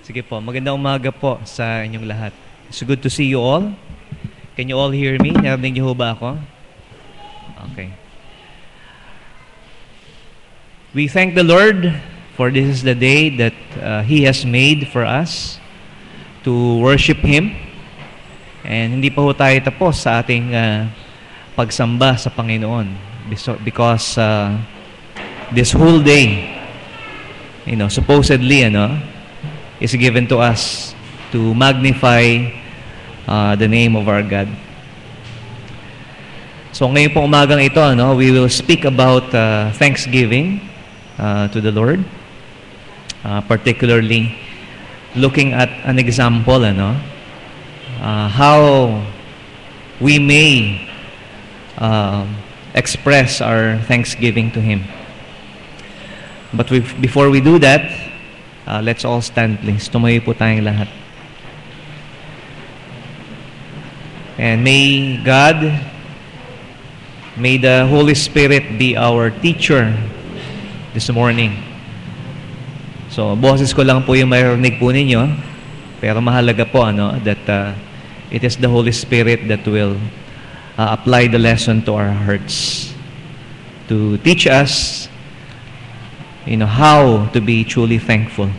Sige po, magandang umaga po sa inyong lahat. It's good to see you all. Can you all hear me? Narinig niyo ho ba ako? Okay. We thank the Lord for this is the day that He has made for us to worship Him. And hindi pa ho tayo tapos sa ating pagsamba sa Panginoon because this whole day, supposedly, is given to us to magnify the name of our God. So ngayon pong umagang ito, we will speak about thanksgiving to the Lord, particularly looking at an example, how we may express our thanksgiving to Him. But before we do that, let's all stand, please. Tumayo po tayong lahat. And may God, may the Holy Spirit be our teacher this morning. So, boses ko lang po yung marinig po ninyo, pero mahalaga po, that it is the Holy Spirit that will apply the lesson to our hearts to teach us how to be truly thankful.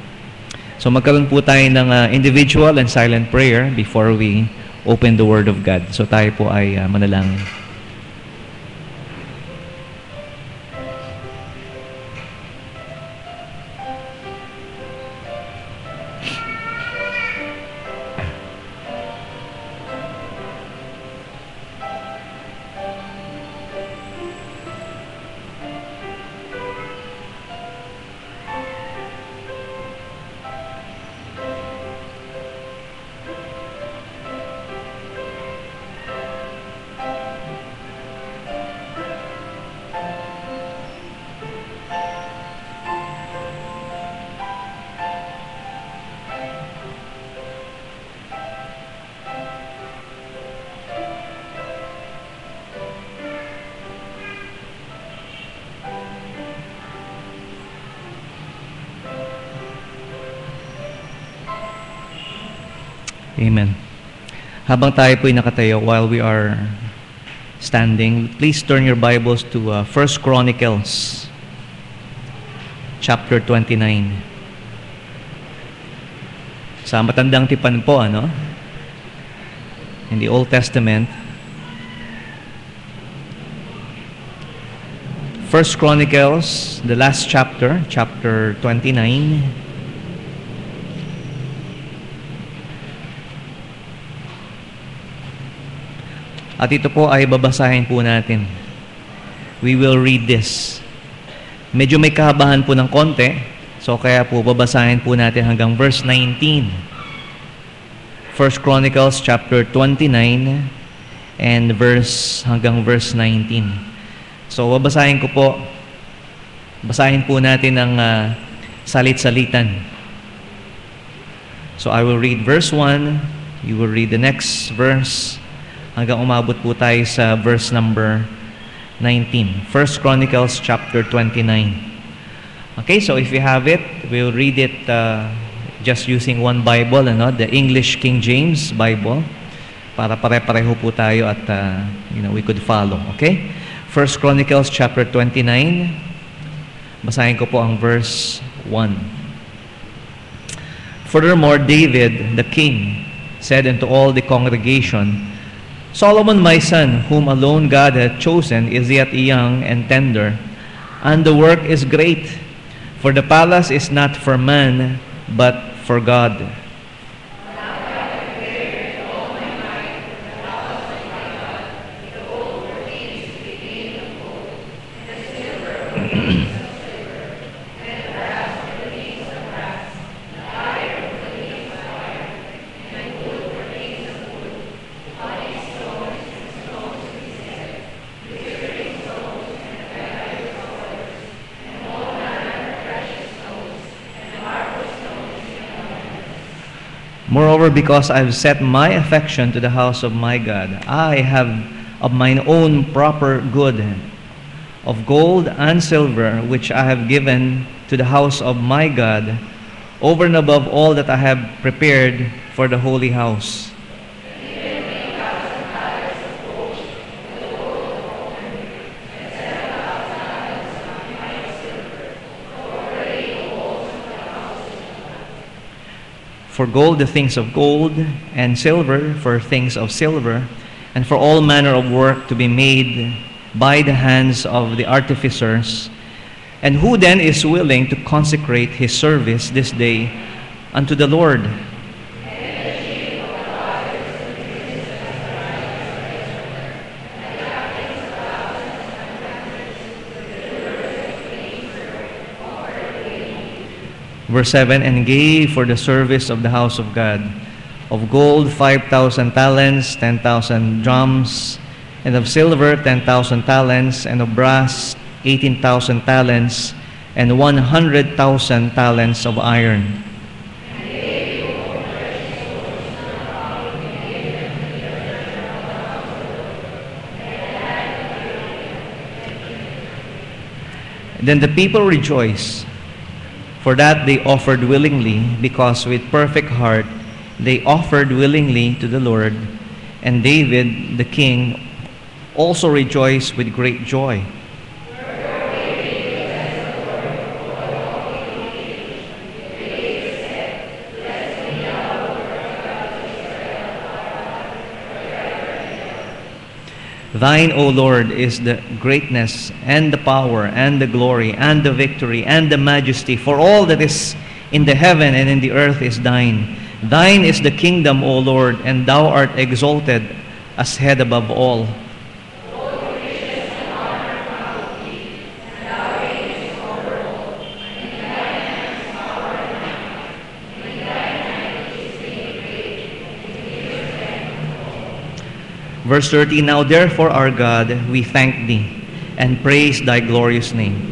So magkaroon po tayo ng individual and silent prayer before we open the Word of God. So tayo po ay manalangin. Amen. Habang tayo po'y nakatayo, while we are standing, please turn your Bibles to 1 Chronicles chapter 29. Sa matandang tipan po, in the Old Testament, 1 Chronicles, the last chapter, chapter 29. At ito po ay babasahin po natin. We will read this. Medyo may kahabahan po ng konti, so kaya po babasahin po natin hanggang verse 19. 1 Chronicles chapter 29 and hanggang verse 19. So babasahin ko po. Basahin po natin ang salit-salitan. So I will read verse 1, you will read the next verse, hanggang umabot po tayo sa verse number 19. 1 Chronicles chapter 29. Okay, so if you have it, we'll read it just using one Bible, the English King James Bible, para pare-pareho po tayo at we could follow. Okay? 1 Chronicles chapter 29. Basahin ko po ang verse 1. Furthermore, David, the king, said unto all the congregation, Solomon my son, whom alone God hath chosen, is yet young and tender, and the work is great, for the palace is not for man, but for God. Moreover, because I have set my affection to the house of my God, I have of mine own proper good, of gold and silver, which I have given to the house of my God, over and above all that I have prepared for the holy house. For gold, the things of gold, and silver, for things of silver, and for all manner of work to be made by the hands of the artificers. And who then is willing to consecrate his service this day unto the Lord? Verse 7, and gave for the service of the house of God of gold 5,000 talents, 10,000 drams, and of silver 10,000 talents, and of brass 18,000 talents, and 100,000 talents of iron. Then the people rejoiced, for that they offered willingly, because with perfect heart they offered willingly to the Lord. And David the king also rejoiced with great joy. Thine, O Lord, is the greatness and the power and the glory and the victory and the majesty, for all that is in the heaven and in the earth is thine. Thine is the kingdom, O Lord, and thou art exalted as head above all. Verse 30, now therefore, our God, we thank thee and praise thy glorious name.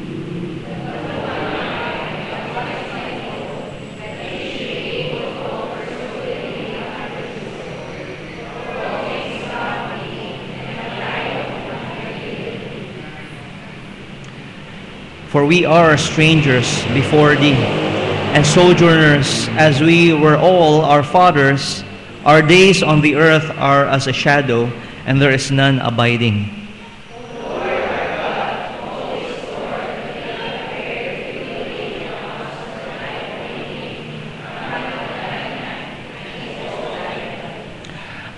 For we are strangers before thee, and sojourners, as we were all our fathers. Our days on the earth are as a shadow, and there is none abiding.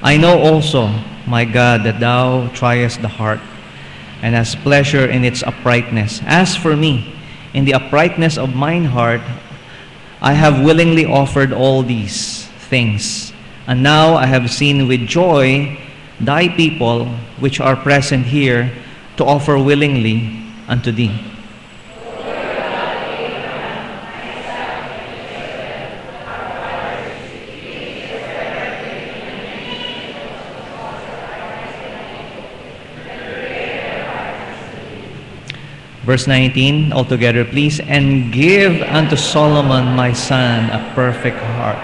I know also, my God, that thou triest the heart, and hast pleasure in its uprightness. As for me, in the uprightness of mine heart, I have willingly offered all these things. And now I have seen with joy thy people which are present here to offer willingly unto thee. Verse 19, altogether please, and give unto Solomon my son a perfect heart,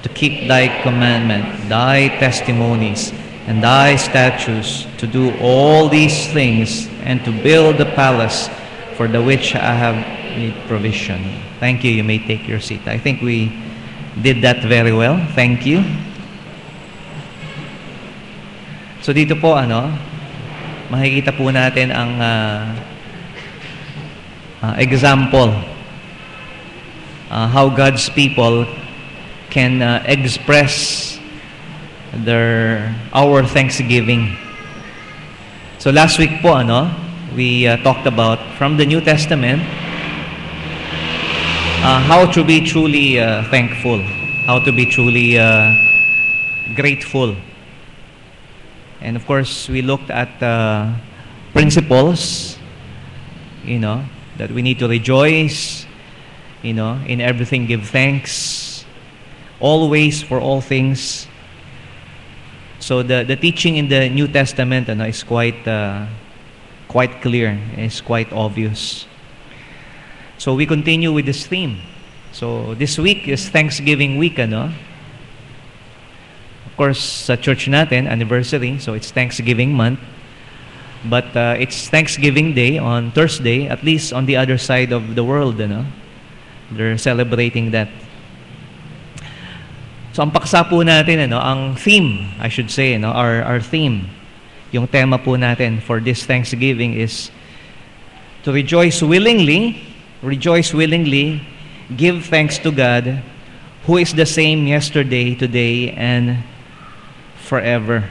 to keep thy commandment, thy testimonies, and thy statutes, to do all these things, and to build the palace for the which I have made provision. Thank you. You may take your seat. I think we did that very well. Thank you. So dito po, makikita po natin ang example how God's people can express our thanksgiving. So last week po, we talked about from the New Testament how to be truly thankful, how to be truly grateful. And of course, we looked at principles, that we need to rejoice, in everything give thanks, always for all things. So the teaching in the New Testament is quite clear, it's quite obvious. So we continue with this theme. So this week is Thanksgiving week, Of course, sa church natin, anniversary, so it's Thanksgiving month. But it's Thanksgiving Day on Thursday, at least on the other side of the world, They're celebrating that. So ang paksa po natin, ang theme, I should say, our theme, yung tema po natin for this Thanksgiving is to rejoice willingly, give thanks to God, who is the same yesterday, today, and forever.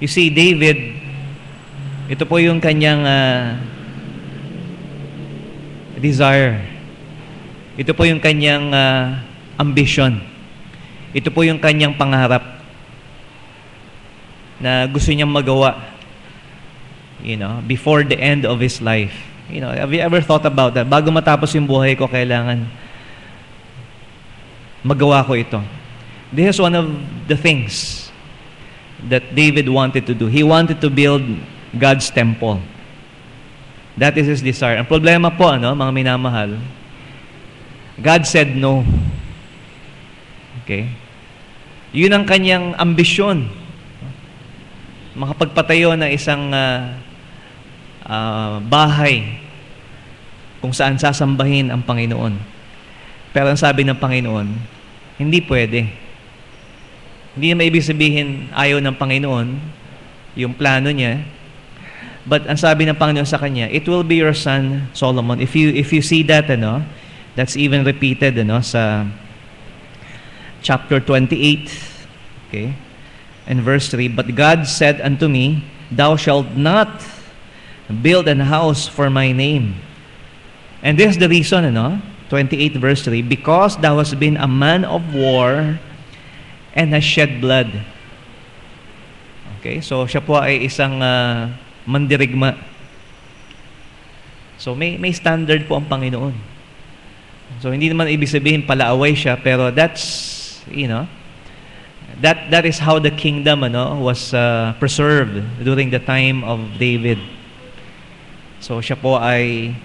You see, David, ito po yung kanyang desire. Ito po yung kanyang ambition. Ito po yung kanyang pangarap na gusto niyang magawa, before the end of his life. Have you ever thought about that? Bago matapos yung buhay ko, kailangan magawa ko ito. This is one of the things that David wanted to do. He wanted to build God's temple. That is his desire. Ang problema po, mga minamahal, God said no. Okay? Yun ang kanyang ambisyon. Makapagpatayo ng isang bahay kung saan sasambahin ang Panginoon. Pero ang sabi ng Panginoon, hindi pwede. Hindi na maibig sabihin ayaw ng Panginoon yung plano niya. But ang sabi ng Panginoon sa kanya, it will be your son Solomon. If you see that, that's even repeated sa chapter 28, okay, and verse 3, but God said unto me, thou shalt not build an house for my name. And this is the reason, 28 verse 3, because thou hast been a man of war and has shed blood. Okay, so siya po ay isang mandirigma. So may standard po ang Panginoon. So hindi naman ibig sabihin palaaway siya, pero that's that is how the kingdom was preserved during the time of David. So siya po ay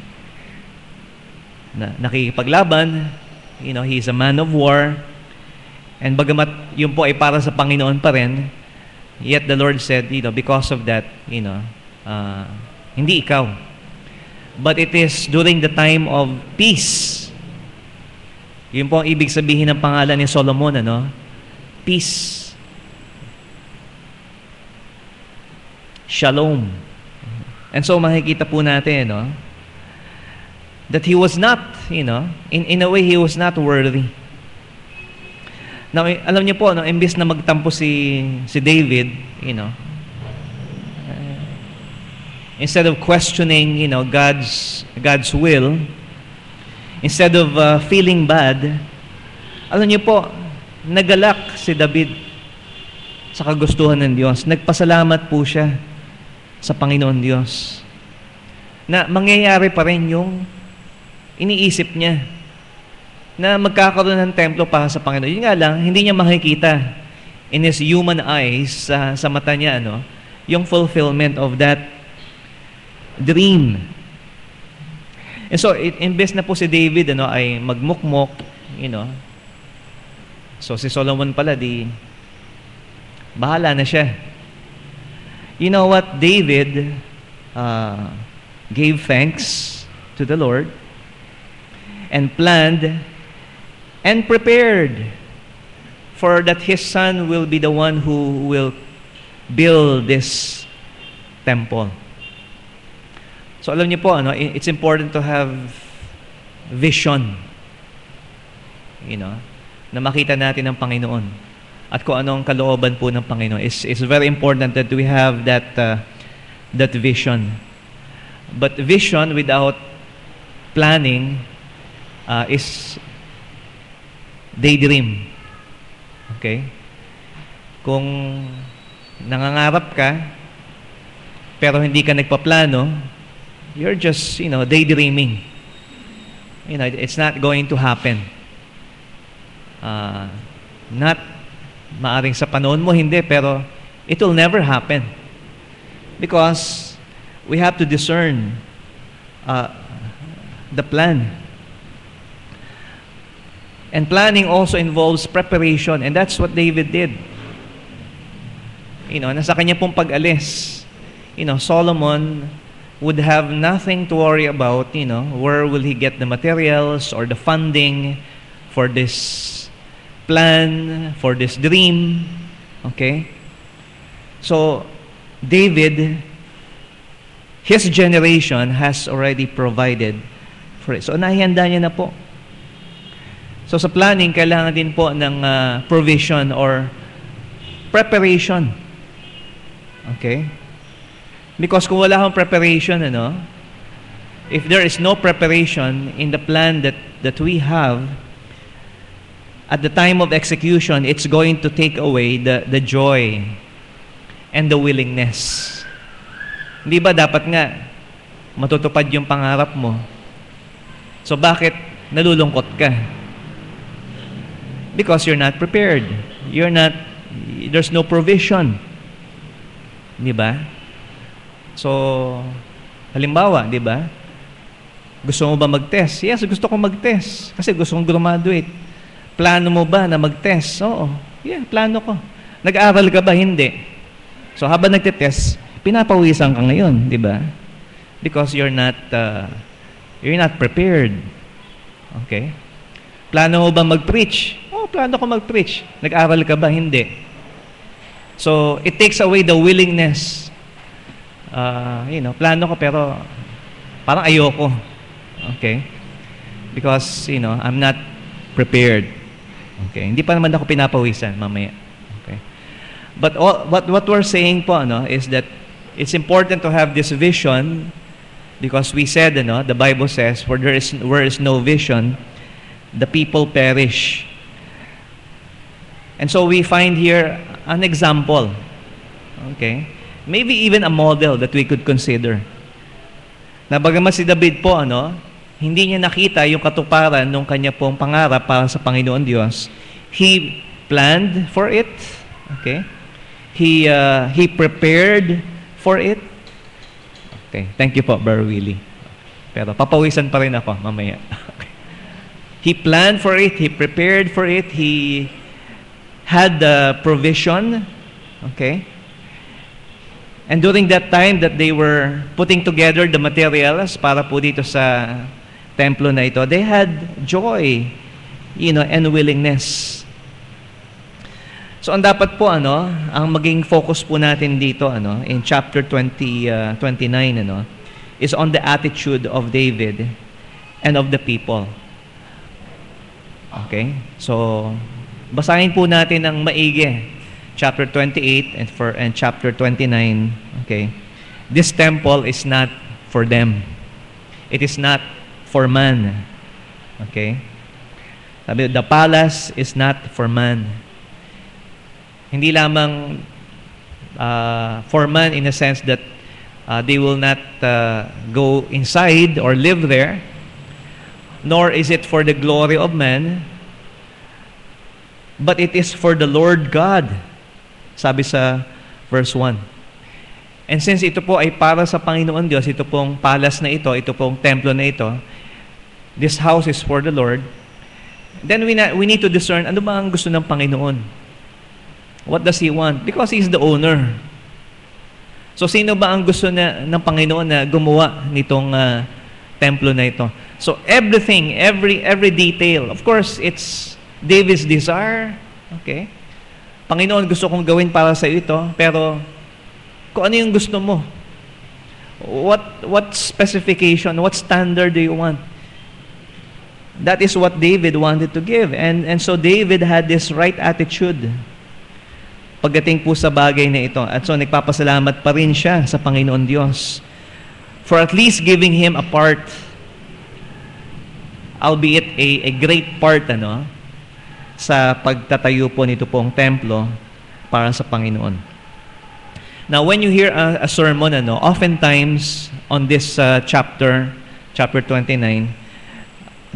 nakikipaglaban, he is a man of war, and bagamat yun po ay para sa Panginoon pa rin, yet the Lord said, because of that, hindi ikaw, but it is during the time of peace. Yun po ang ibig sabihin ng pangalan ni Solomon, peace. Shalom. And so makikita po natin, that he was not, in a way, he was not worthy. Now, alam niyo po, imbis na magtampo si David, instead of questioning, God's will, instead of feeling bad, alam niyo po, nagalak si David sa kagustuhan ng Diyos. Nagpasalamat po siya sa Panginoon Diyos na mangyayari pa rin yung iniisip niya na magkakaroon ng templo para sa Panginoon. Yun nga lang, hindi niya makikita in his human eyes, sa mata niya, yung fulfillment of that dream. And so, imbes na po si David ay magmukmok, so si Solomon pala, bahala na siya. You know what? David gave thanks to the Lord and planned and prepared for that his son will be the one who will build this temple. So alam niyo po, it's important to have vision, na makita natin ang Panginoon at kung anong kalooban po ng Panginoon. It's very important that we have that vision. But vision without planning is daydream. Okay? Kung nangangarap ka pero hindi ka nagpaplano, you're just, daydreaming. It's not going to happen. Not maaring sa panahon mo, hindi, pero it will never happen. Because we have to discern the plan. And planning also involves preparation, and that's what David did. Nasa kanya pong pag-alis, Solomon would have nothing to worry about, where will he get the materials or the funding for this plan, for this dream. Okay? So, David, his generation has already provided for it. So, nahihanda niya na po. So, sa planning, kailangan din po ng provision or preparation. Okay? Because kung wala akong preparation, if there is no preparation in the plan that we have, at the time of execution, it's going to take away the joy and the willingness. Hindi ba dapat nga matutupad yung pangarap mo? So bakit nalulungkot ka? Because you're not prepared. There's no provision. Di ba? So, halimbawa, di ba? Gusto mo ba mag-test? Yes, gusto ko mag-test. Kasi gusto kong graduate. Plano mo ba na mag-test? Oo. Yeah, plano ko. Nag-aaral ka ba? Hindi. So, habang nagte-test, pinapawisan ka ngayon, di ba? Because you're not prepared. Okay? Plano mo ba mag-preach? Oo, plano ko mag-preach. Nag-aaral ka ba? Hindi. So, it takes away the willingness. Plano ko pero parang ayoko. Okay? Because, I'm not prepared. Okay? Hindi pa naman ako pinapawisan mamaya. Okay? But what we're saying po, is that it's important to have this vision because we said, the Bible says, where is no vision, the people perish. And so we find here an example. Okay? Maybe even a model that we could consider. Na bagamat si David po, hindi niya nakita yung katuparan ng kanya pong pangarap para sa Panginoon Diyos. He planned for it. Okay? He prepared for it. Okay. Thank you po, Brother Willie. Pero papawisan pa rin ako mamaya. Okay. He planned for it. He prepared for it. He had the provision. Okay? And during that time that they were putting together the materials para po dito sa templo na ito, they had joy, and willingness. So, ang dapat po, ang maging focus po natin dito, in chapter 29, is on the attitude of David and of the people. Okay? So, basahin po natin ang maigi. Chapter 28 and chapter 29. Okay? This temple is not for them. It is not for man. Okay? Sabi, the palace is not for man. Hindi lamang for man in a sense that they will not go inside or live there, nor is it for the glory of man, but it is for the Lord God. Sabi sa verse 1. And since ito po ay para sa Panginoon Diyos, ito pong palace na ito pong templo na ito, this house is for the Lord, then we need to discern ano ba ang gusto ng Panginoon. What does He want? Because He's the owner. So, sino ba ang gusto ng Panginoon na gumawa nitong templo na ito? So, everything, every detail. Of course, it's David's desire. Okay? Panginoon, gusto kong gawin para sa iyo ito, pero kung ano yung gusto mo? What specification, what standard do you want? That is what David wanted to give. And so David had this right attitude pagdating po sa bagay na ito. At so nagpapasalamat pa rin siya sa Panginoon Diyos for at least giving him a part, albeit a great part, sa pagtatayo po nito pong templo para sa Panginoon. Now, when you hear a sermon, oftentimes on this chapter 29,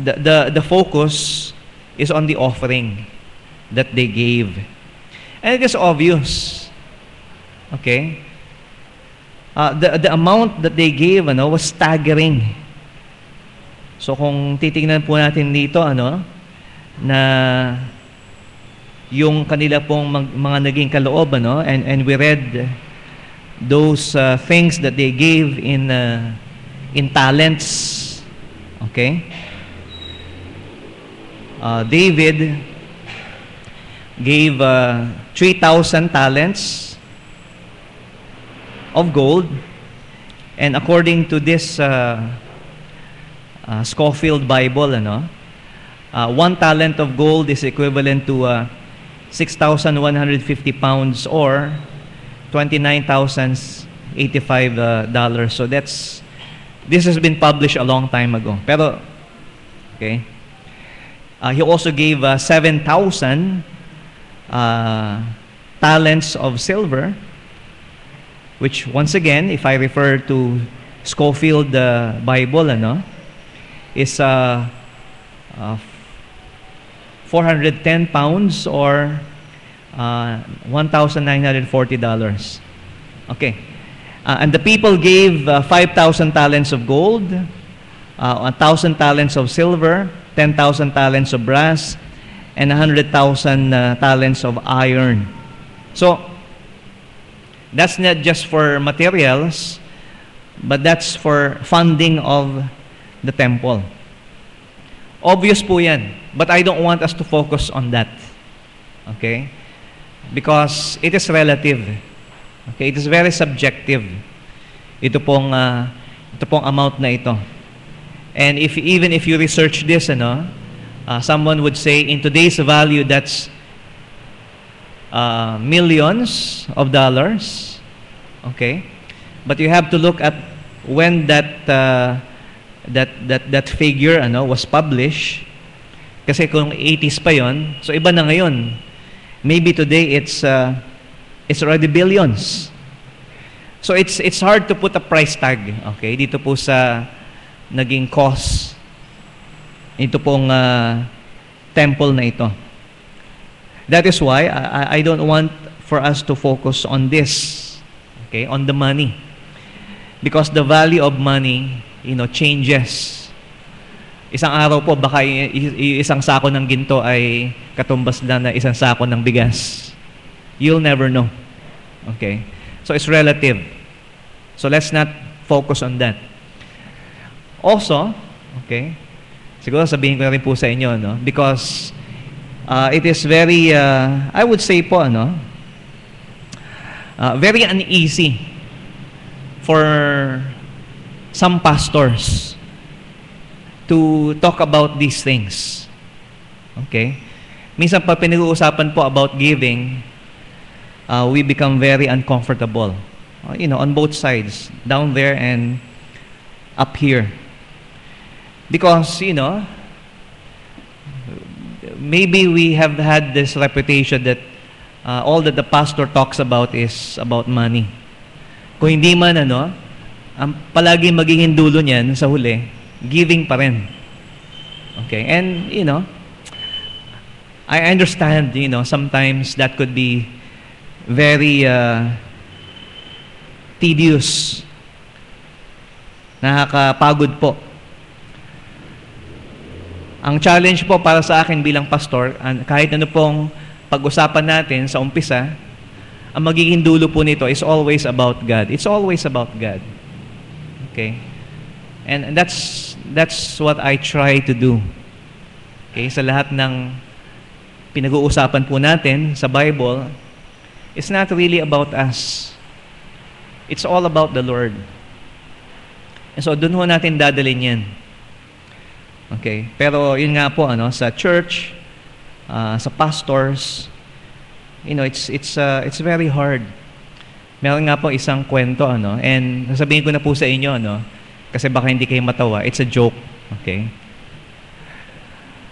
the focus is on the offering that they gave. And it is obvious. Okay? The amount that they gave was staggering. So kung titingnan po natin dito, na yung kanila pong mga naging kaloob, and we read those things that they gave in talents. Okay? David gave 3,000 talents of gold. And according to this Scofield Bible, 1 talent of gold is equivalent to 6,150 pounds or $29,085. So this has been published a long time ago. Pero, okay. He also gave 7,000 talents of silver, which once again, if I refer to Scofield Bible, is 410 pounds or $1,940. Okay. And the people gave 5,000 talents of gold, 1,000 talents of silver, 10,000 talents of brass, and 100,000 talents of iron. So, that's not just for materials, but that's for funding of the temple. Obvious po yan, but I don't want us to focus on that. Okay? Because it is relative. Okay? It is very subjective. Ito pong amount na ito. And even if you research this, someone would say in today's value that's millions of dollars. Okay? But you have to look at when that figure was published. Kasi kung 80s pa yon, so iba na ngayon. Maybe today it's already billions. So it's hard to put a price tag, okay, dito po sa naging cost ito pong temple na ito. That is why I don't want for us to focus on this, okay, on the money. Because the value of money, changes. Isang araw po, baka isang sako ng ginto ay katumbas lang na isang sako ng bigas. You'll never know. Okay? So, it's relative. So, let's not focus on that. Also, okay, siguro sabihin ko na rin po sa inyo, because it is very, I would say po, very uneasy for some pastors to talk about these things. Okay? Minsan pa pinag-uusapan po about giving, we become very uncomfortable. On both sides, down there and up here. Because, maybe we have had this reputation that all that the pastor talks about is about money. Kung hindi man, ang palagi magiging dulo niyan sa huli, giving pa rin. Okay? And, I understand, sometimes that could be very tedious. Nakakapagod po. Ang challenge po para sa akin bilang pastor, kahit ano pong pag-usapan natin sa umpisa, ang magiging dulo po nito is always about God. It's always about God. Okay? And that's what I try to do. Okay? Sa lahat ng pinag-uusapan po natin sa Bible, it's not really about us. It's all about the Lord. And so, doon ho natin dadalhin yan. Okay? Pero, yun nga po, sa church, sa pastors, it's very hard. Meron nga po isang kwento, and sasabihin ko na po sa inyo, kasi baka hindi kayo matawa, it's a joke. Okay?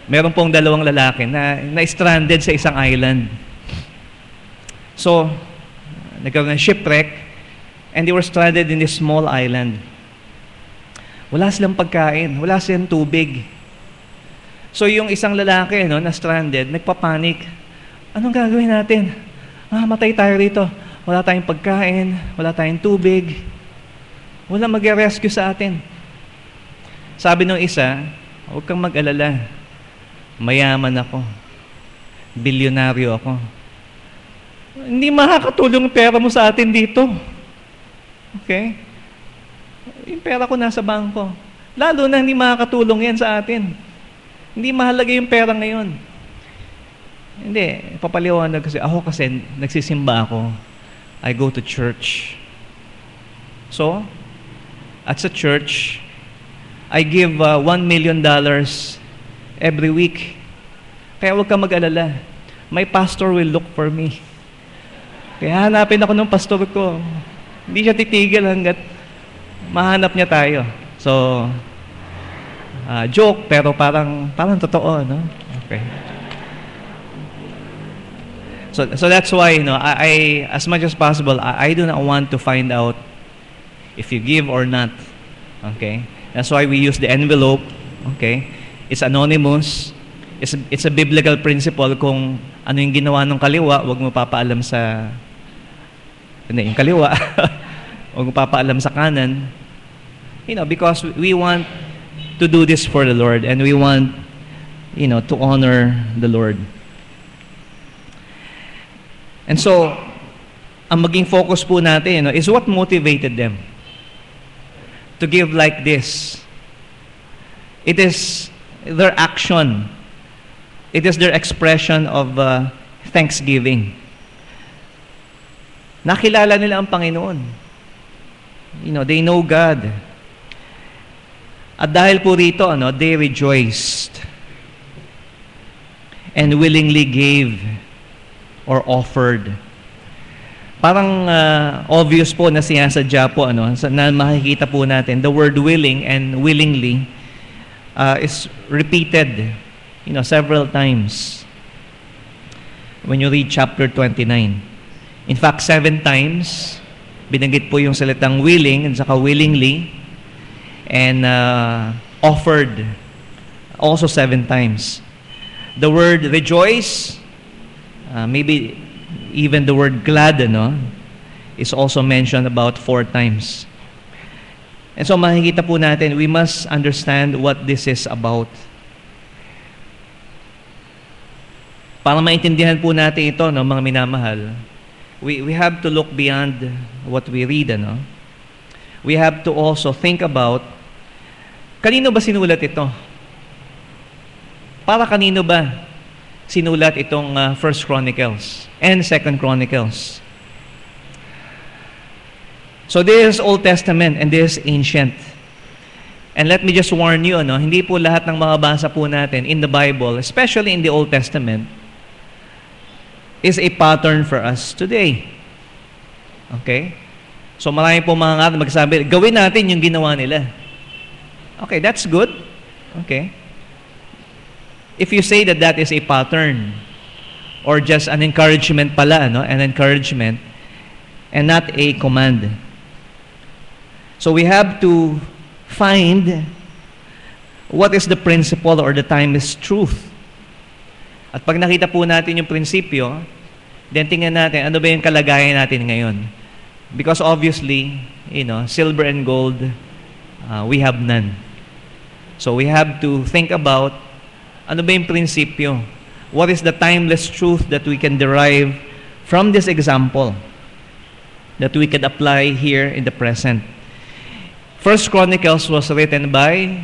Meron pong dalawang lalaki na stranded sa isang island. So, nagkaroon ng shipwreck, and they were stranded in this small island. Wala silang pagkain, wala silang tubig. So, yung isang lalaki, na stranded, nagpapanik. Anong gagawin natin? Matay tayo rito. Wala tayong pagkain, wala tayong tubig. Wala mag-rescue sa atin. Sabi ng isa, huwag kang mag-alala. Mayaman ako. Bilyonaryo ako. Hindi makakatulong yung pera mo sa atin dito. Okay? Yung pera ko nasa bangko. Lalo na hindi makakatulong yan sa atin. Hindi mahalaga yung pera ngayon. Hindi, papaliwanag kasi, ako kasi, nagsisimba ako. I go to church. So, at sa church, I give $1 million every week. Kaya huwag ka mag-alala. My pastor will look for me. Kaya hanapin ako ng pastor ko. Hindi siya titigil hanggat mahanap niya tayo. So, joke, pero parang totoo, no? Okay. So that's why, I as much as possible, I do not want to find out if you give or not. Okay? That's why we use the envelope. Okay? It's anonymous. It's a biblical principle. Kung ano yung ginawa ng kaliwa, huwag mo papaalam sa yung kaliwa. Huwag mo papaalam sa kanan. Because we want to do this for the Lord, and we want, to honor the Lord. And so, ang maging focus po natin, is what motivated them to give like this. It is their action. It is their expression of thanksgiving. Nakilala nila ang Panginoon. They know God. At dahil po rito, they rejoiced and willingly gave or offered. Parang obvious po na sinasadya po, na makikita po natin, the word willing and willingly is repeated, several times when you read chapter 29. In fact, 7 times, binanggit po yung salitang willing and saka willingly, and offered also 7 times. The word rejoice, maybe even the word glad, is also mentioned about 4 times. And so makikita po natin, we must understand what this is about. Para maintindihan po natin ito, mga minamahal, we have to look beyond what we read, We have to also think about, kanino ba sinulat ito? Para kanino ba sinulat itong 1 Chronicles and 2 Chronicles? So this is Old Testament and this is ancient. And let me just warn you, hindi po lahat ng mababasa po natin in the Bible, especially in the Old Testament, is a pattern for us today. Okay? So marami po mga magsabi, gawin natin yung ginawa nila. Okay, that's good. Okay. If you say that that is a pattern or just an encouragement pala, an encouragement and not a command. So we have to find what is the principle or the timeless truth. At pag nakita po natin yung prinsipyo, then tingnan natin, ano ba yung kalagayan natin ngayon? Because obviously, silver and gold, we have none. So we have to think about, ano ba yung prinsipyo? What is the timeless truth that we can derive from this example that we can apply here in the present? 1 Chronicles was written by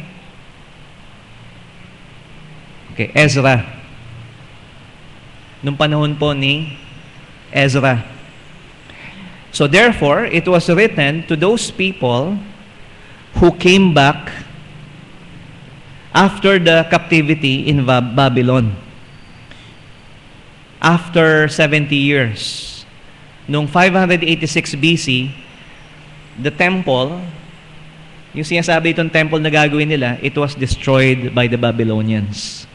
Ezra. Nung panahon po ni Ezra. So therefore, it was written to those people who came back after the captivity in Babylon. After 70 years. Nung 586 BC, the temple, yung sinasabi itong temple na gagawin nila, it was destroyed by the Babylonians.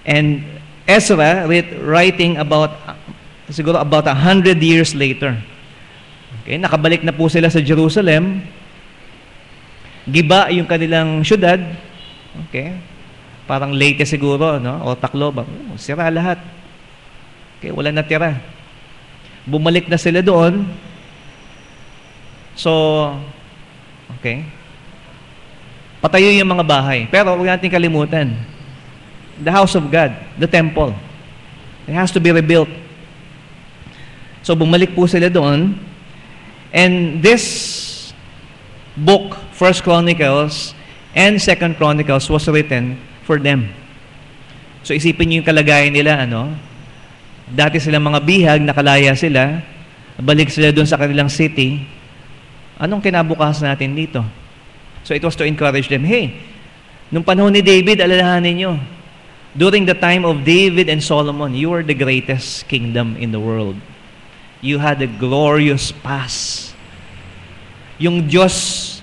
And Ezra writing siguro about 100 years later. Okay, nakabalik na po sila sa Jerusalem. Giba yung kanilang syudad. Okay? Parang Leyte siguro, o Tacloban. Sira lahat. Okay, wala na tira. Bumalik na sila doon. So, okay. Patayo yung mga bahay. Pero huwag natin kalimutan, the house of God, the temple, it has to be rebuilt. So bumalik po sila doon, and this book, 1 Chronicles and 2 Chronicles, was written for them. So isipin niyo yung kalagayan nila, ano? Dati silang mga bihag, nakalaya sila, balik sila doon sa kanilang city. Anong kinabukasan natin dito? So it was to encourage them, hey, nung panahon ni David, alalahanin niyo, during the time of David and Solomon, you were the greatest kingdom in the world. You had a glorious past. Yung Diyos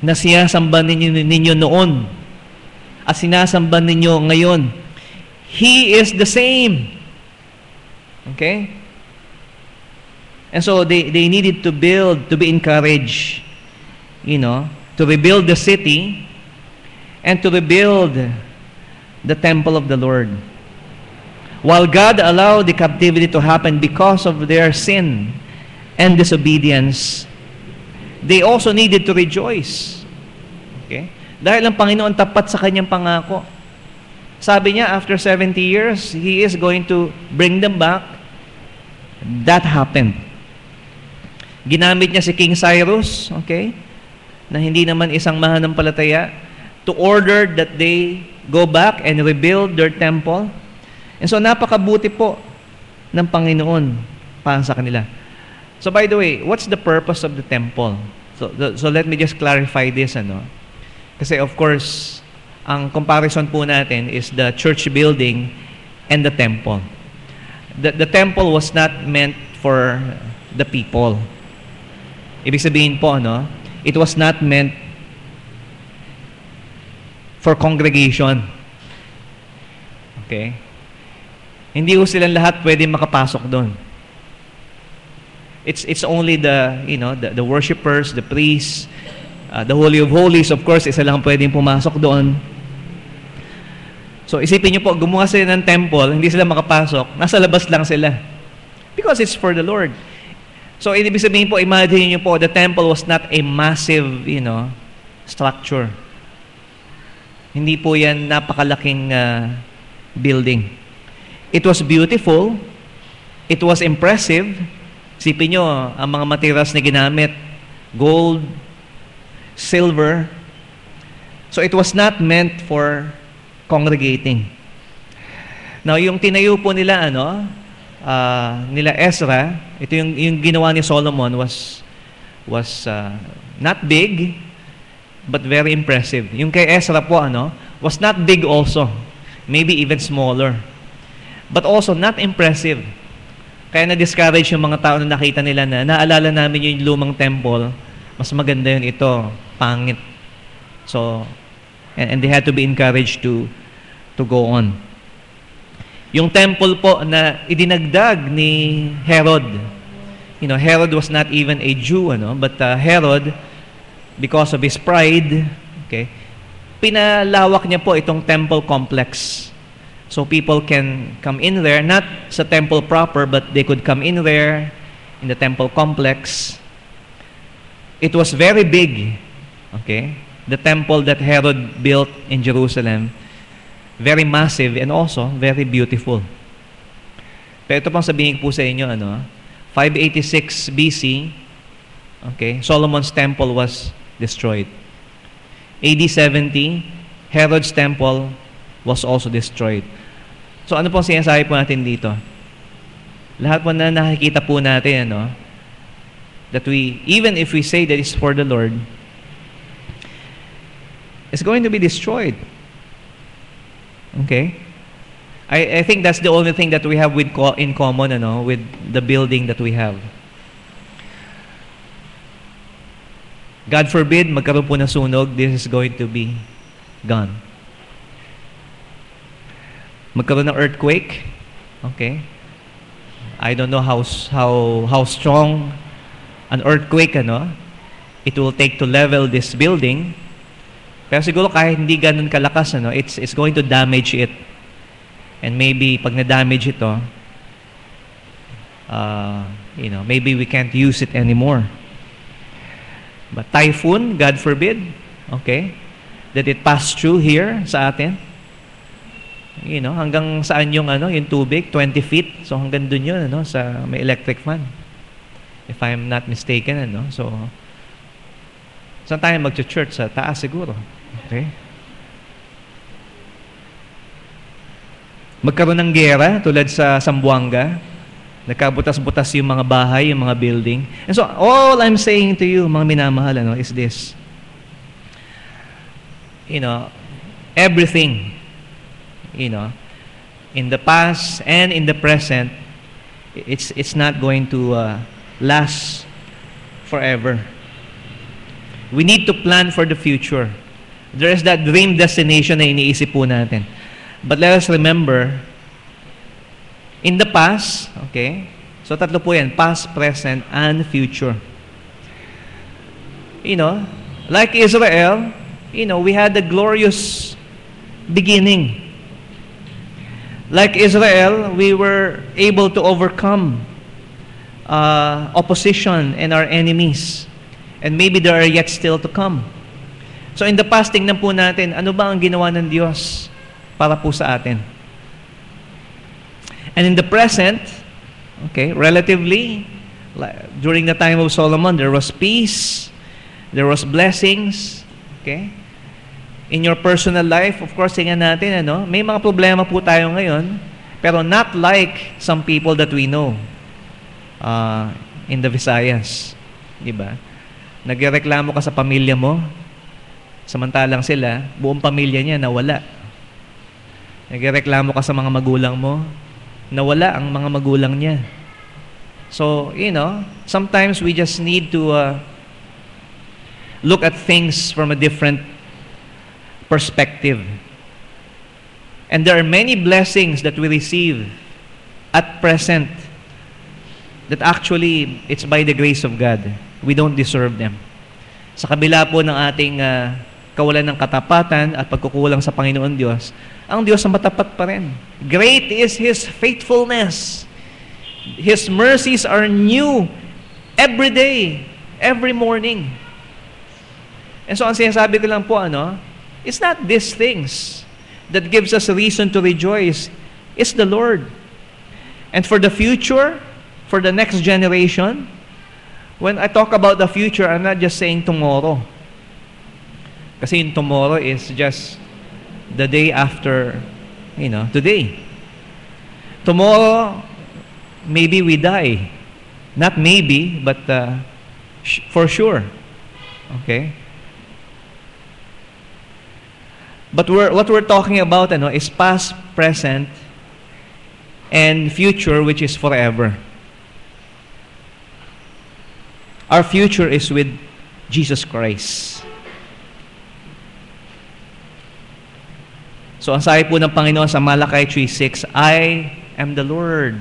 na sinasamba ninyo noon at sinasamba ninyo ngayon, He is the same. Okay? And so they needed to build, to be encouraged, to rebuild the city and to rebuild the temple of the Lord. While God allowed the captivity to happen because of their sin and disobedience, they also needed to rejoice. Okay? Dahil ang Panginoon tapat sa kanyang pangako. Sabi niya, after 70 years, He is going to bring them back. That happened. Ginamit niya si King Cyrus, okay, na hindi naman isang mananampalataya, to order that they go back and rebuild their temple. And so, napakabuti po ng Panginoon para sa kanila. So, by the way, what's the purpose of the temple? So let me just clarify this, Kasi, of course, ang comparison po natin is the church building and the temple. The temple was not meant for the people. Ibig sabihin po, it was not meant for congregation. Okay? Hindi ko silang lahat pwede makapasok doon. It's only the worshipers, the priests, the Holy of Holies, of course, isa lang pwedeng pumasok doon. So, isipin niyo po, gumawa sila ng temple, hindi sila makapasok, nasa labas lang sila. Because it's for the Lord. So, ibig sabihin po, imagine niyo po, the temple was not a massive, structure. Hindi po yan napakalaking building. It was beautiful. It was impressive. Isipin nyo, ang mga materials na ginamit, gold, silver. So, it was not meant for congregating. Now, yung tinayo po nila, nila Ezra, ito yung ginawa ni Solomon was not big, but very impressive. Yung kay Ezra po, was not big also. Maybe even smaller. But also not impressive. Kaya na-discourage yung mga tao na nakita nila na naalala namin yung lumang temple, mas maganda yun ito, pangit. So, and they had to be encouraged to go on. Yung temple po na idinagdag ni Herod. Herod was not even a Jew, but Herod, because of his pride, okay, pinalawak niya po itong temple complex. So people can come in there, not sa temple proper, but they could come in there, in the temple complex. It was very big, okay? The temple that Herod built in Jerusalem, very massive and also very beautiful. Pero ito pang sabihin po sa inyo, 586 BC, okay, Solomon's temple was destroyed. AD 70, Herod's temple was also destroyed. So ano pong sinasabi po natin dito? Lahat po na nakikita po natin, that even if we say that it's for the Lord, it's going to be destroyed. Okay? I think that's the only thing that we have in common, with the building that we have. God forbid, magkaroon po ng sunog, this is going to be gone. Magkaroon ng earthquake, okay? I don't know how strong an earthquake, it will take to level this building. Pero siguro kahit hindi ganun kalakas, it's going to damage it. And maybe pag na-damage ito, maybe we can't use it anymore. But typhoon, God forbid, okay, that it pass through here sa atin. Hanggang saan yung tubig, 20 feet. So hanggang dun yun, sa may electric fan. If I'm not mistaken, So saan tayo mag-church? Sa taas siguro. Okay? Magkaroon ng gera tulad sa Zamboanga. Nagkabutas-butas yung mga bahay, yung mga building. And so, all I'm saying to you, mga minamahal, is this. Everything, in the past and in the present, it's not going to last forever. We need to plan for the future. There is that dream destination na iniisip po natin. But let us remember, in the past, okay? So tatlo po yan, past, present, and future. Like Israel, we had a glorious beginning. Like Israel, we were able to overcome opposition and our enemies. And maybe there are yet still to come. So in the past, tingnan po natin, ano ba ang ginawa ng Diyos para po sa atin? And in the present, okay, relatively, during the time of Solomon, there was peace, there was blessings, okay? In your personal life, of course, tingnan natin, may mga problema po tayo ngayon, pero not like some people that we know in the Visayas. Diba? Nagreklamo ka sa pamilya mo, samantalang sila, buong pamilya niya nawala. Nagreklamo ka sa mga magulang mo, nawala ang mga magulang niya. So, sometimes we just need to look at things from a different perspective. And there are many blessings that we receive at present that actually, it's by the grace of God. We don't deserve them. Sa kabila po ng ating kawalan ng katapatan at pagkukulang sa Panginoon Diyos, ang Diyos ang matapat pa rin. Great is His faithfulness. His mercies are new every day, every morning. And so, ang sinasabi ko lang po, it's not these things that gives us a reason to rejoice. It's the Lord. And for the future, for the next generation, when I talk about the future, I'm not just saying tomorrow. Kasi yung tomorrow is just the day after, today. Tomorrow, maybe we die. Not maybe, but for sure. Okay? But what we're talking about is past, present, and future, which is forever. Our future is with Jesus Christ. So, ang sabi po ng Panginoon sa Malakay 3:6, I am the Lord,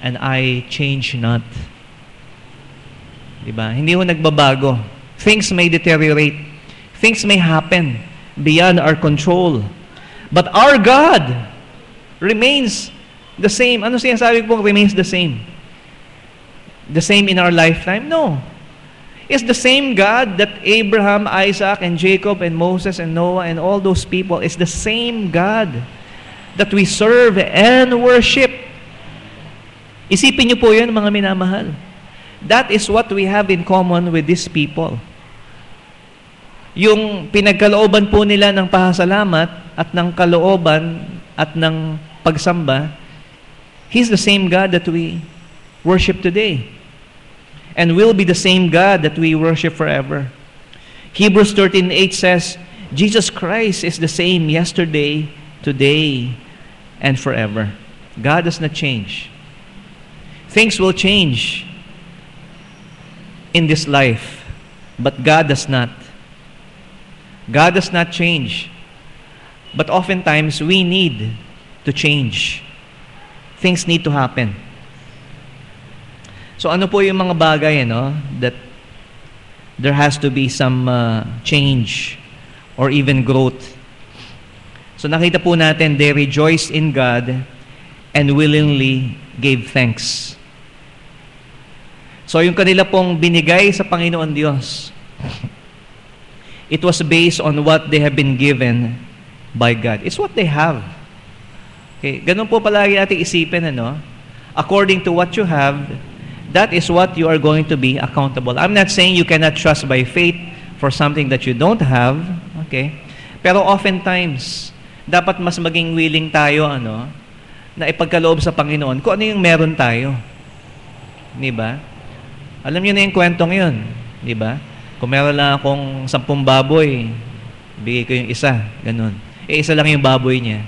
and I change not. Diba? Hindi ho nagbabago. Things may deteriorate. Things may happen beyond our control. But our God remains the same. Ano sinasabi po remains the same? The same in our lifetime? No. It's the same God that Abraham, Isaac, and Jacob, and Moses, and Noah, and all those people. It's the same God that we serve and worship. Isipin niyo po yun, mga minamahal. That is what we have in common with these people. Yung pinagkalooban po nila ng pasasalamat at ng kalooban at ng pagsamba, He's the same God that we worship today. And will be the same God that we worship forever. Hebrews 13:8 says, Jesus Christ is the same yesterday, today, and forever. God does not change. Things will change in this life, but God does not. God does not change. But oftentimes, we need to change. Things need to happen. So ano po yung mga bagay that there has to be some change or even growth. So nakita po natin, they rejoiced in God and willingly gave thanks. So yung kanila pong binigay sa Panginoon Diyos, it was based on what they have been given by God. It's what they have. Okay, ganun po palagi natin isipin, according to what you have, that is what you are going to be accountable. I'm not saying you cannot trust by faith for something that you don't have, okay? Pero oftentimes, dapat mas maging willing tayo, na ipagkaloob sa Panginoon kung ano yung meron tayo. Di ba? Alam niyo na yung kwentong yun. Di ba? Kung meron lang akong 10 baboy, bigay ko yung isa. Ganun. Isa lang yung baboy niya.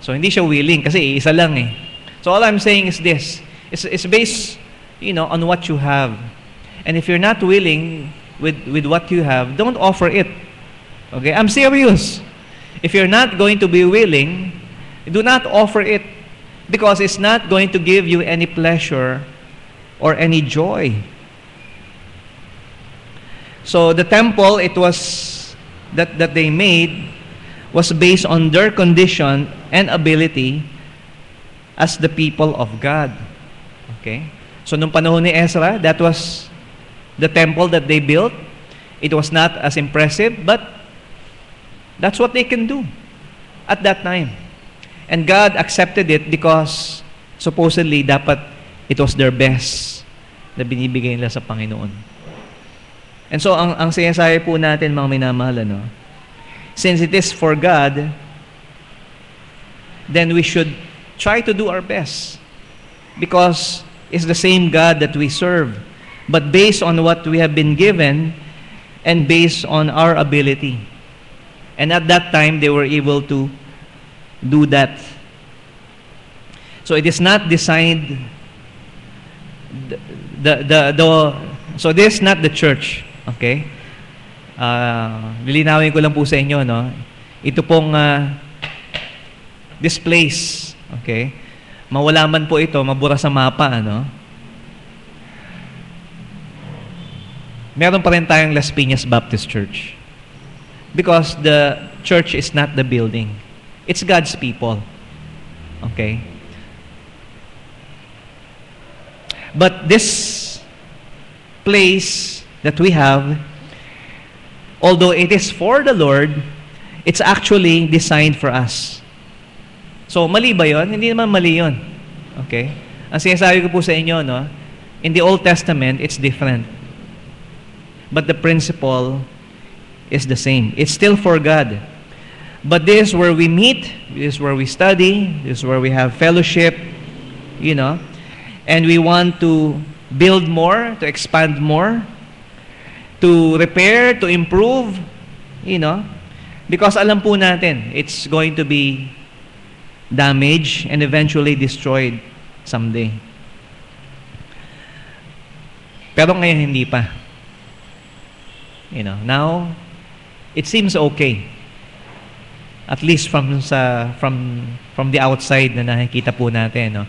So, hindi siya willing kasi isa lang eh. So, all I'm saying is this. It's based, on what you have. And if you're not willing with what you have, don't offer it. Okay? I'm serious. If you're not going to be willing, do not offer it because it's not going to give you any pleasure or any joy. So the temple, it was that they made was based on their condition and ability as the people of God. Okay? So nung panahon ni Ezra, that was the temple that they built. It was not as impressive, but that's what they can do at that time. And God accepted it because supposedly dapat it was their best na binibigay nila sa Panginoon. And so, ang sinasabi po natin, mga minamahal, since it is for God, then we should try to do our best. Because it's the same God that we serve. But based on what we have been given and based on our ability. And at that time, they were able to do that. So it is not designed, so this is not the church. Okay? Lilinawin ko lang po sa inyo, ito pong this place, okay? Mawala man po ito, mabura sa mapa, meron pa rin tayong Las Piñas Baptist Church. Because the church is not the building. It's God's people. Okay? But this place that we have, although it is for the Lord, it's actually designed for us. So, mali ba yun? Hindi naman mali yun. Okay? Ang sinasabi ko po sa inyo, in the Old Testament, it's different. But the principle is the same. It's still for God. But this is where we meet, this is where we study, this is where we have fellowship, and we want to build more, to expand more, to repair, to improve, because alam po natin, it's going to be damaged and eventually destroyed someday. Pero ngayon hindi pa. Now, it seems okay. At least from the outside na nakikita po natin,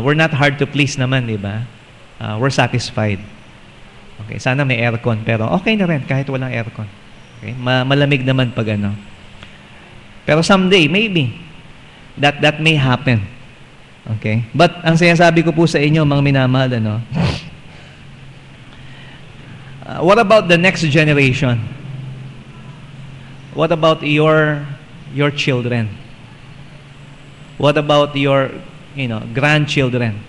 we're not hard to please naman, di ba? We're satisfied. Okay, sana may aircon, pero okay na rin kahit walang aircon. Okay? Malamig naman pag Pero someday, maybe, that may happen. Okay? But ang sinasabi ko po sa inyo, mga minamahal, what about the next generation? What about your children? What about your grandchildren?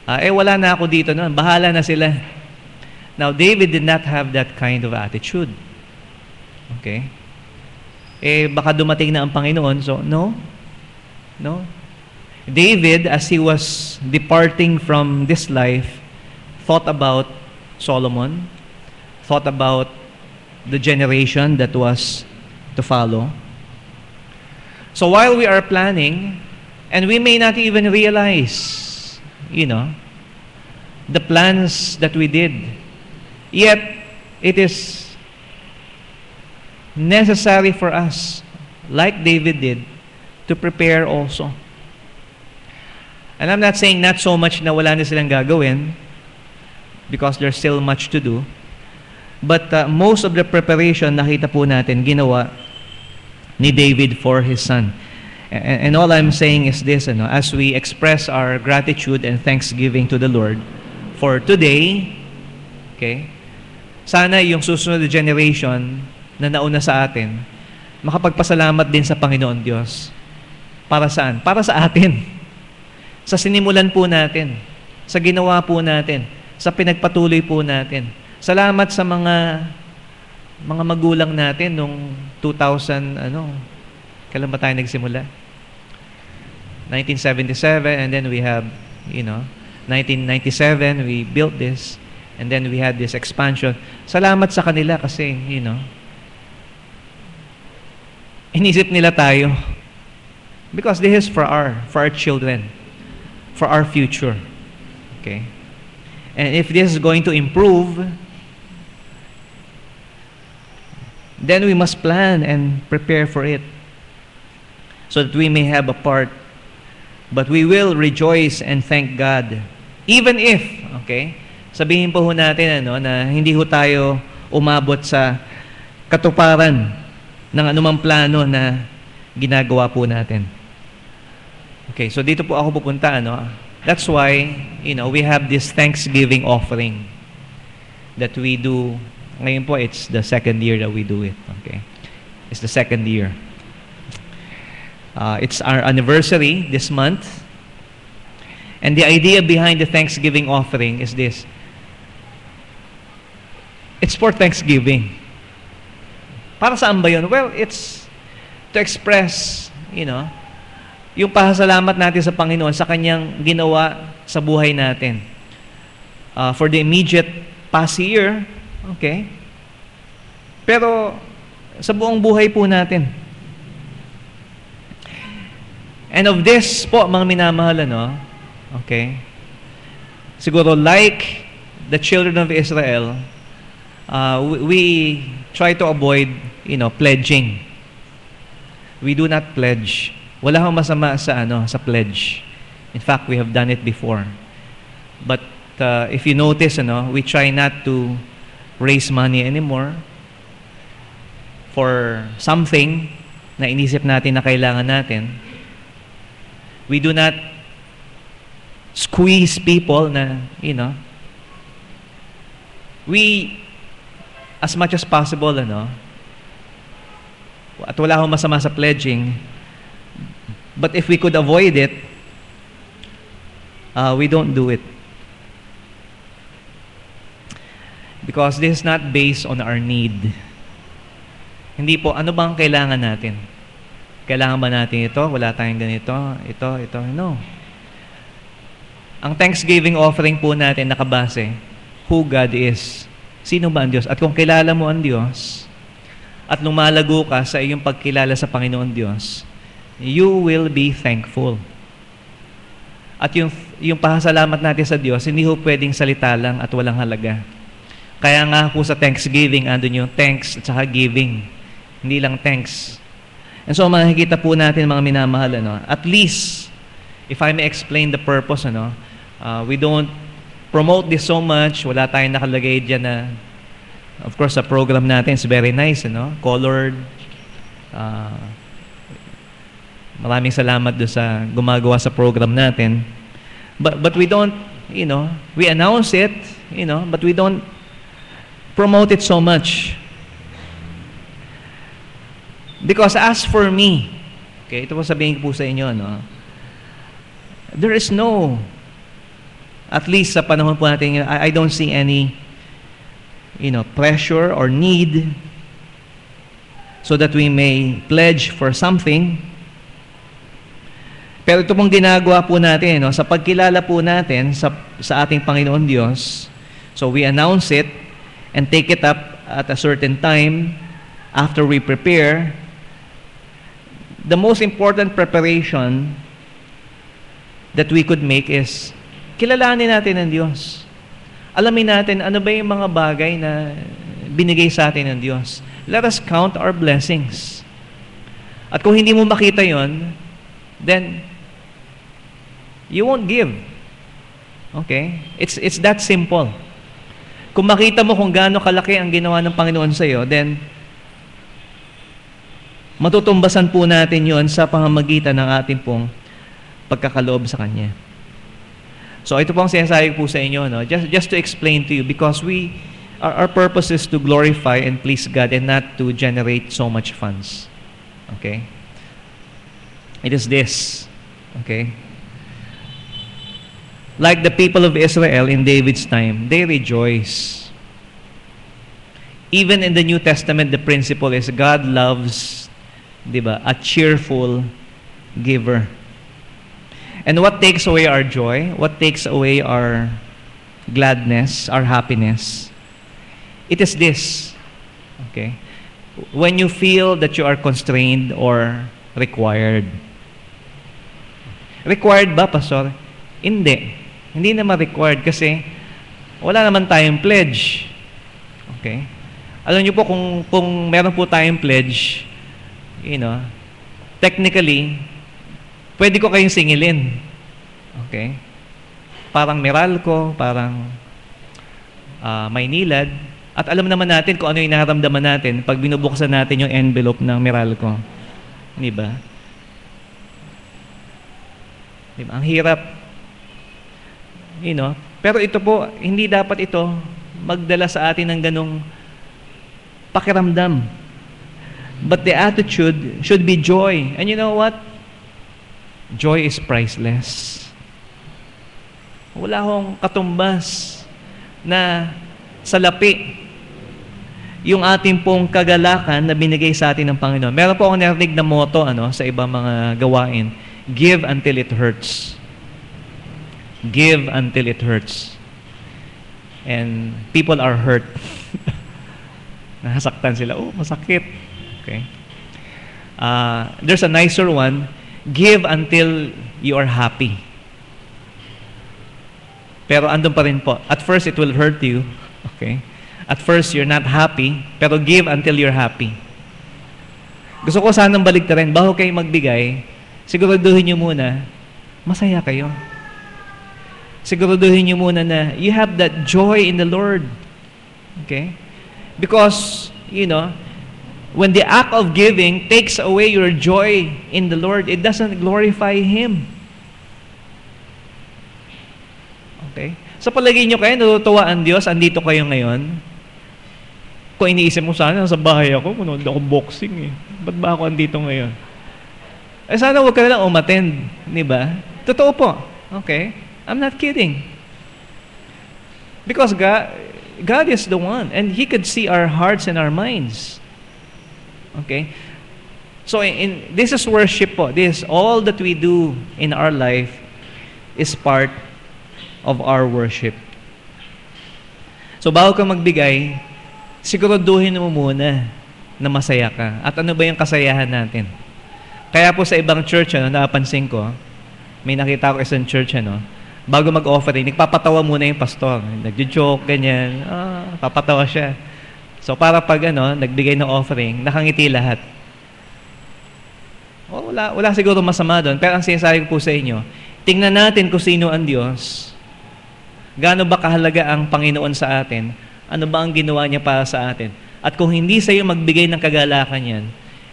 Wala na ako dito noon. Bahala na sila. Now, David did not have that kind of attitude. Okay? Baka dumating na ang Panginoon. So, no. David, as he was departing from this life, thought about Solomon, thought about the generation that was to follow. So while we are planning, and we may not even realize, the plans that we did, yet it is necessary for us, like David did, to prepare also. And I'm not saying not so much na wala na silang gagawin, because there's still much to do. But most of the preparation nakita po natin ginawa ni David for his son. And all I'm saying is this, as we express our gratitude and thanksgiving to the Lord for today, okay, sana yung susunod na generation na nauna sa atin, makapagpasalamat din sa Panginoon Diyos. Para saan? Para sa atin. Sa sinimulan po natin. Sa ginawa po natin. Sa pinagpatuloy po natin. Salamat sa mga magulang natin nung 2000, kailan ba tayo nagsimula? 1977, and then we have, 1997, we built this, and then we had this expansion. Salamat sa kanila kasi, inisip nila tayo. Because this is for our children, for our future. Okay? And if this is going to improve, then we must plan and prepare for it so that we may have a part. But we will rejoice and thank God. Even if, okay, sabihin po natin na hindi ho tayo umabot sa katuparan ng anumang plano na ginagawa po natin. Okay, so dito po ako pupunta, That's why, we have this Thanksgiving offering that we do. Ngayon po, it's the second year that we do it. Okay, it's the second year. It's our anniversary this month. And the idea behind the Thanksgiving offering is this. It's for Thanksgiving. Para saan ba yun? Well, it's to express, yung pasasalamat natin sa Panginoon sa Kanyang ginawa sa buhay natin. For the immediate past year, okay? Pero sa buong buhay po natin. And of this po, mga minamahal, okay? Siguro like the children of Israel, we try to avoid, pledging. We do not pledge. Wala akong masama sa pledge. In fact, we have done it before. But if you notice, we try not to raise money anymore for something na inisip natin na kailangan natin. We do not squeeze people na, we, as much as possible, at wala akong masama sa pledging, but if we could avoid it, we don't do it. Because this is not based on our need. Hindi po, ano bang kailangan natin? Kailangan ba natin ito? Wala tayong ganito? Ito. No. Ang Thanksgiving offering po natin nakabase, who God is. Sino ba ang Diyos? At kung kilala mo ang Diyos, at lumalago ka sa iyong pagkilala sa Panginoon Diyos, you will be thankful. At yung pasasalamat natin sa Diyos, hindi ho pwedeng salita lang at walang halaga. Kaya nga po sa Thanksgiving, andun yung thanks at saka giving. Hindi lang thanks. And so makikita po natin mga minamahal, at least, if I may explain the purpose, we don't promote this so much. Wala tayong nakalagay dyan na, of course, sa program natin, it's very nice, colored. Maraming salamat doon sa gumagawa sa program natin. But we don't, we announce it, but we don't promote it so much. Because as for me, okay, ito po sabihin ko po sa inyo, there is no, at least sa panahon po natin, I don't see any, pressure or need so that we may pledge for something. Pero ito pong ginagawa po natin, sa pagkilala po natin sa ating Panginoon Diyos, so we announce it and take it up at a certain time after we prepare. The most important preparation that we could make is kilalanin natin ang Diyos. Alamin natin ano ba yung mga bagay na binigay sa atin ng Diyos. Let us count our blessings. At kung hindi mo makita yon, then you won't give. Okay? It's that simple. Kung makita mo kung gaano kalaki ang ginawa ng Panginoon sa iyo, then matutumbasan po natin yon sa pamamagitan ng ating pong pagkakaloob sa Kanya. So ito pong sinasabi po sa inyo, just to explain to you, because our purpose is to glorify and please God and not to generate so much funds. Okay? It is this. Okay? Like the people of Israel in David's time, they rejoice. Even in the New Testament, the principle is God loves, a cheerful giver. And what takes away our joy? What takes away our gladness, our happiness? It is this. Okay? When you feel that you are constrained or required. Required ba, Pastor? Hindi. Hindi naman required kasi wala naman tayong pledge. Okay? Alam niyo po, kung meron po tayong pledge, technically, pwede ko kayong singilin. Okay? Parang Meralco, parang Maynilad. At alam naman natin kung ano yung nararamdaman natin pag binubuksan natin yung envelope ng Meralco. Di ba? Di ba? Ang hirap. Pero ito po, hindi dapat ito magdala sa atin ng ganong pakiramdam. But the attitude should be joy. And you know what? Joy is priceless. Wala akong katumbas na salapi yung ating pong kagalakan na binigay sa atin ng Panginoon. Meron po akong narinig na motto sa ibang mga gawain. Give until it hurts. Give until it hurts. And people are hurt. Nasaktan sila. Oh, masakit. Okay. There's a nicer one. Give until you are happy. Pero andun pa rin po. At first, it will hurt you. Okay. At first, you're not happy, pero give until you're happy. Gusto ko sanang baligtarin, bago kayo magbigay, siguraduhin nyo muna, masaya kayo. Siguraduhin nyo muna na you have that joy in the Lord. Okay? Because, when the act of giving takes away your joy in the Lord, it doesn't glorify Him. Okay? Sa palagay nyo kayo, natutuwa ang Diyos, andito kayo ngayon. Kung iniisip mo sana, sa bahay ako, manood ako boxing eh. Ba't ba ako andito ngayon? Sana huwag ka na lang umattend, di ba? Totoo po. Okay? I'm not kidding. Because God is the one, and He could see our hearts and our minds. Okay? So, this is worship po. This, all that we do in our life is part of our worship. So, bago ka magbigay, siguraduhin mo muna na masaya ka. At ano ba yung kasayahan natin? Kaya po sa ibang church, napansin ko, may nakita ko isang church, bago mag-offering, nagpapatawa muna yung pastor. Nag-joke, ganyan. Papatawa siya. So, para pag, nagbigay ng offering, nakangiti lahat. Wala siguro masama doon. Pero ang sinasabi ko po sa inyo, tingnan natin kung sino ang Diyos. Gaano ba kahalaga ang Panginoon sa atin? Ano ba ang ginawa niya para sa atin? At kung hindi sa iyo magbigay ng kagalakan yan,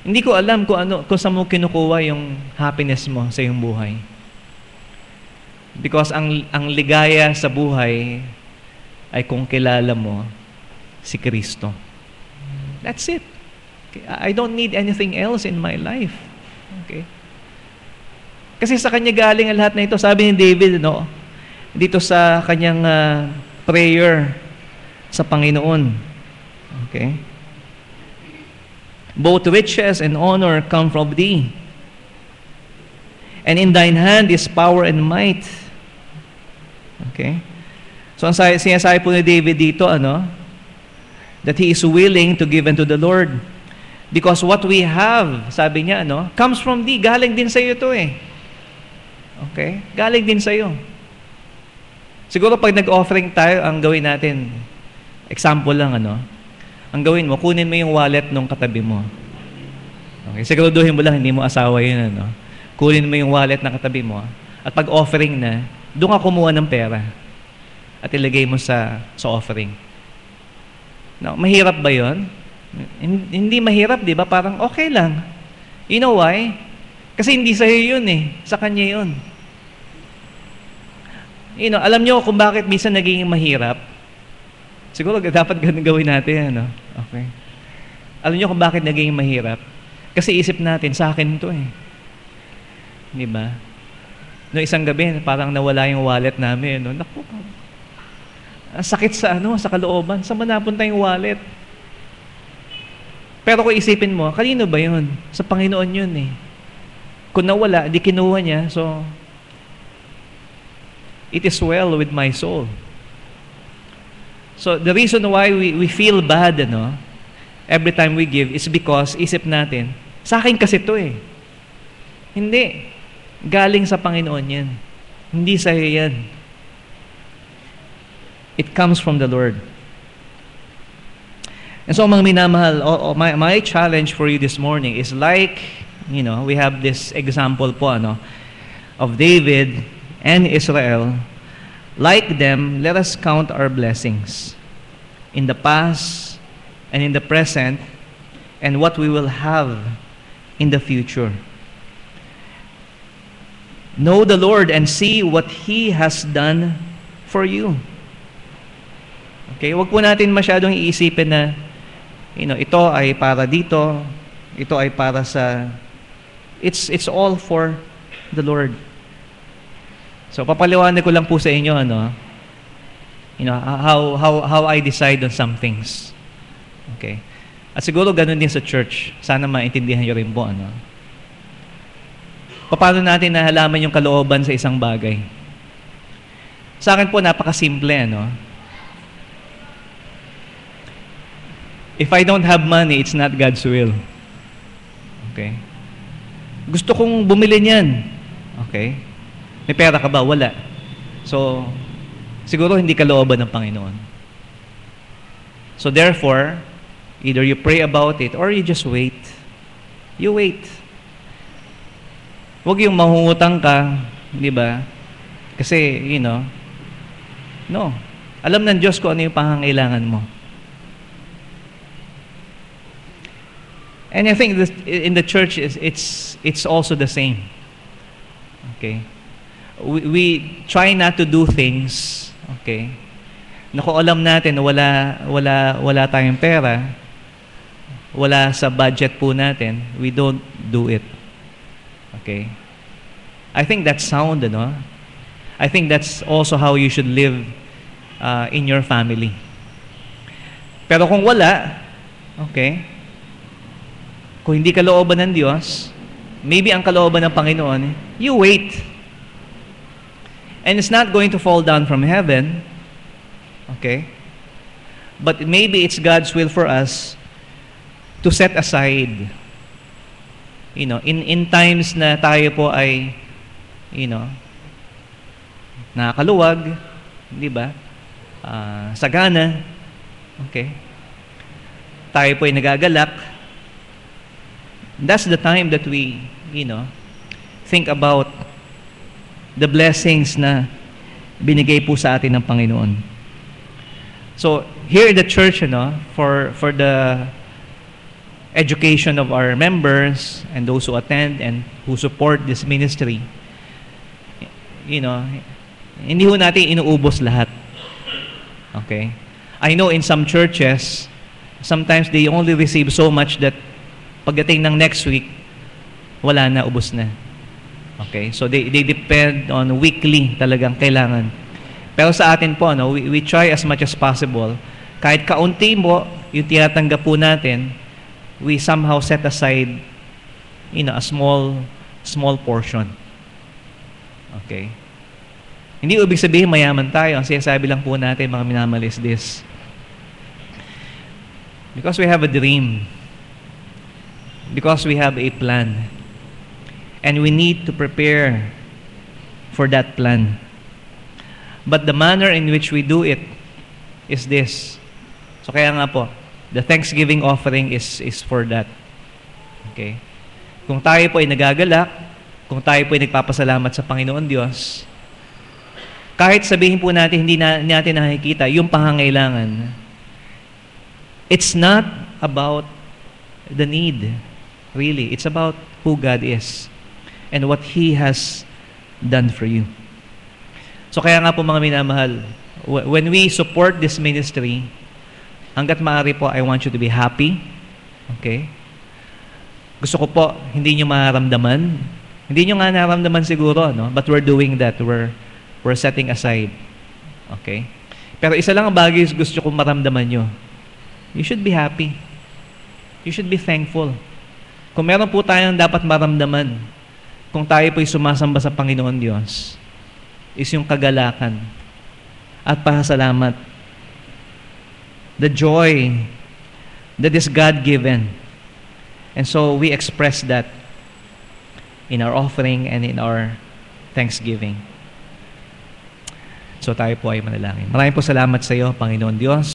hindi ko alam kung saan mo kinukuha yung happiness mo sa iyong buhay. Because ang ligaya sa buhay ay kung kilala mo si Kristo. That's it. I don't need anything else in my life. Okay? Kasi sa kanya galing ang lahat na ito. Sabi ni David, dito sa kanyang prayer sa Panginoon. Okay? Both riches and honor come from Thee. And in Thine hand is power and might. Okay? So, ang sinasabi po ni David dito, that he is willing to give unto the Lord. Because what we have, sabi niya, comes from Thee. Galing din sa iyo ito eh. Okay? Galing din sa iyo. Siguro pag nag-offering tayo, ang gawin natin, example lang, ang gawin mo, kunin mo yung wallet nung katabi mo. Okay? Siguraduhin mo lang, hindi mo asawa yun, Kunin mo yung wallet na katabi mo, at pag offering na, doon ka kumuha ng pera at ilagay mo sa offering. Mahirap ba yun? Hindi mahirap, di ba? Parang okay lang. You know why? Kasi hindi sa'yo yun eh. Sa Kanya yun. Alam nyo kung bakit minsan naging mahirap? Siguro dapat ganun gawin natin, Okay. Alam nyo kung bakit naging mahirap? Kasi isip natin, sa akin to eh. Di ba? No, isang gabi, parang nawala yung wallet namin. Naku, ang sakit sa sa kalooban. Saan ba napunta yung wallet? Pero kung isipin mo, kanino ba yun? Sa Panginoon yun eh. Kung nawala, di kinuha niya, so it is well with my soul. So, the reason why we feel bad, every time we give is because isip natin, sa akin kasi to eh. Hindi. Galing sa Panginoon yan. Hindi sa'yo yan. It comes from the Lord. And so, mga minamahal, my challenge for you this morning is like, we have this example po, of David and Israel. Like them, let us count our blessings in the past and in the present and what we will have in the future. Know the Lord and see what He has done for you. Okay, wag po natin masyadong iisipin na ito ay para dito, ito ay para sa it's all for the Lord. So papaliwanag ko lang po sa inyo how I decide on some things. Okay? At siguro ganun din sa church. Sana maintindihan niyo rin po paano natin nahalaman yung kalooban sa isang bagay? Sa akin po napakasimple If I don't have money, it's not God's will. Okay? Gusto kong bumili niyan. Okay? May pera ka ba? Wala. So, siguro hindi kalooban ng Panginoon. So therefore, either you pray about it or you just wait. You wait. Huwag yung mangungutang ka, di ba? Kasi, no. Alam ng Diyos kung ano yung pangangailangan mo. And I think in the church, it's also the same. Okay? We try not to do things, okay? Naku, alam natin wala tayong pera, wala sa budget po natin, we don't do it. Okay? I think that's sound, I think that's also how you should live in your family. Pero kung wala, okay, kung hindi kalooban ng Diyos, maybe ang kalooban ng Panginoon, you wait. And it's not going to fall down from heaven, okay? But maybe it's God's will for us to set aside, in times na tayo po ay, nakakaluwag, di ba? Sagana, okay? Tayo po ay nagagalak. That's the time that we, think about the blessings na binigay po sa atin ng Panginoon. So, here in the church, for the education of our members and those who attend and who support this ministry, hindi ho natin inuubos lahat. Okay? I know in some churches, sometimes they only receive so much that pagdating ng next week, wala na, ubos na. Okay? So they depend on weekly talagang kailangan. Pero sa atin po, we try as much as possible. Kahit kaunti mo, yung tinatanggap po natin, we somehow set aside, a small portion. Okay? Hindi ibig sabihin mayaman tayo. Ang sinasabi lang po natin, mga minamahal, is this. Because we have a dream. Because we have a plan. And we need to prepare for that plan. But the manner in which we do it is this. So kaya nga po, the Thanksgiving offering is for that. Okay? Kung tayo po ay nagagalak, kung tayo po ay nagpapasalamat sa Panginoon Diyos, kahit sabihin po natin hindi natin nakikita yung pangangailangan, it's not about the need. Really, it's about who God is and what He has done for you. So kaya nga po mga minamahal, when we support this ministry, hanggat maaari po, I want you to be happy. Okay? Gusto ko po, hindi nyo maramdaman. Hindi nyo nga naramdaman siguro, but we're doing that. We're setting aside. Okay? Pero isa lang ang bagay gusto ko maramdaman nyo. You should be happy. You should be thankful. Kung meron po tayong dapat maramdaman, kung tayo po'y sumasamba sa Panginoon Diyos, is yung kagalakan at pasasalamat. The joy that is God-given. And so we express that in our offering and in our thanksgiving. So tayo po ay manalangin. Maraming po salamat sa iyo, Panginoon Diyos.